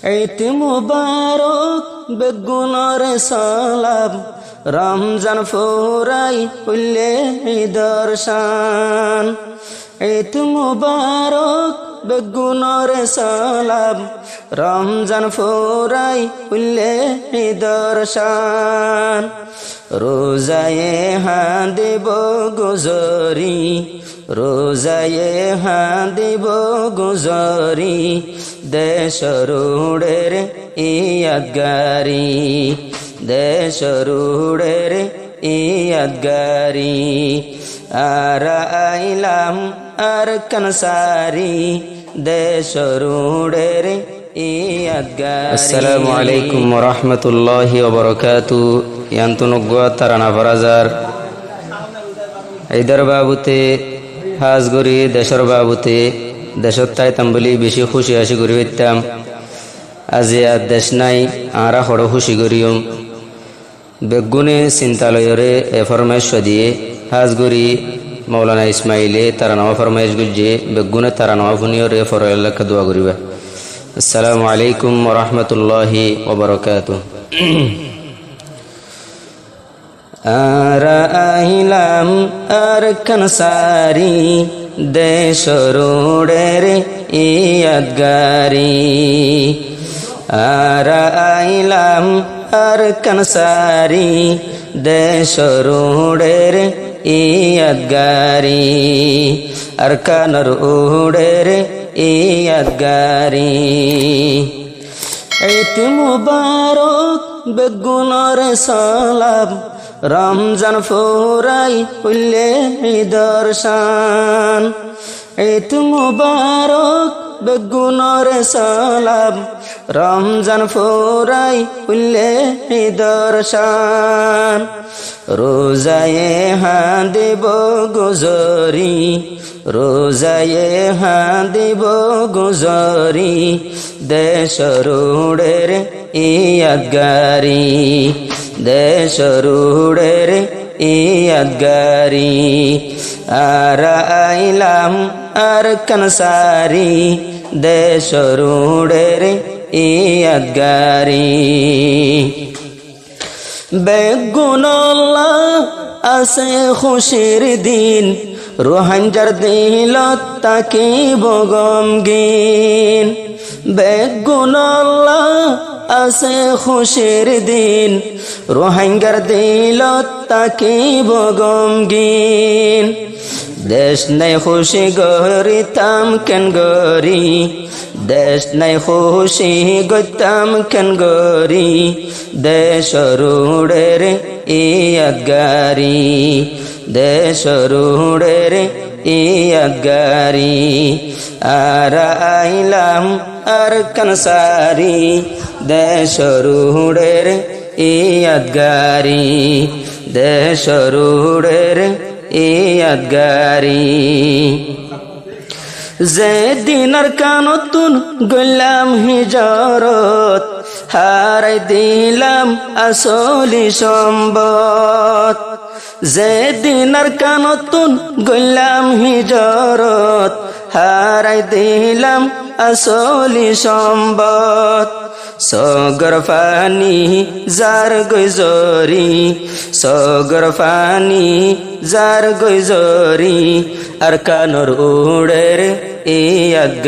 ঈদ মুবারক বেগুনের সালাম রমজান ফুরাই হইলে দর্শন। ঈদ মুবারক বেগুনের সালাম রমজান ফুরাই হইলে দর্শন। রোজায়ে হাঁদিব গুজরি, রোজায়ে হাঁদিব গুজরি, দেশরুড়ের ইয়াদগারি, দেশরুড়ের ইয়াদগারি। আর আইলাম আর কনসারি, দেশরুড়ের ইয়াদগারি। আসসালামু আলাইকুম ওয়া রাহমাতুল্লাহি ওয়া বারাকাতুহু। ইয়ান্তনুগা তারানা বারাজার এইদার বাবুতে হাজগরি দেশের বাবুতে দেশত তাইতাম বলি বেশি খুশি হাসি করি হইতাম। আজি আর দেশ নাই আরা হড় খুশি করিম। বেগুনে চিন্তালয়রে এ ফরমাইশ দিয়ে হাজগরি মৌলানা ইসমাইলে তারা নামা ফরমাইশ গুলছে বেগুনে তারা নামা ফুনিয়রে ফরআল্লাহকে দোয়া করিবা। আসসালামু আলাইকুম ওয়া রাহমাতুল্লাহি ওয়া বারাকাতুহু। আর আইলাম আর কনসারি, দেশরুড়ের ইয়াদগারি। আর আইলাম আর কনসারি, দেশরুড়ের ইয়াদগারি। আর কানর উড়ের ইয়াদগারি। ঈদ মুবারক বেগুনের সালাম রমজান ফুরাই হইলে দর্শন। ঈদ মুবারক বেগুনের সালাম রমজান ফুরাই হইলে দর্শন। রোজায়ে হাঁদিব গুজরি, রোজায়ে হাঁদিব গুজরি, দেশরুড়ের ইয়াদগারি, দেশরুড়ের ইয়াদগারি। আর আইলাম আর কনসারি, দেশরুড়ের ইয়াদগারি। বেগুনল্লাহ আছে খুশির দিন, রোহাঞ্জার দিলত তাকিব গমগিন। বেগুনল্লাহ আছে খুশির দিন, রোহাঙ্গার দিলত তাকিব গমগিন। দেশ নাই খুশি গরিতাম কেন গরি, দেশ নাই খুশি গইতাম কেন গরি, দেশরুড়ের ইয়াদগারি, দেশরুড়ের ইয়াদগারি। আর আইলাম আর কনসারি, দেশরুড়ের ইয়াদগারি, দেশরুড়ের ইয়াদগারি। যেদিনার কানতুন গইলাম হিজরত, হারাই দিলাম আসলি সম্বত। যেদিনার কানতুন গইলাম হিজরত, হারাই দিলাম আসলি সম্বত। সগর ফানি যার গৈজরি, সগর ফানি যার গৈজরি। আর কানর উড়ের ইয়াদগারি।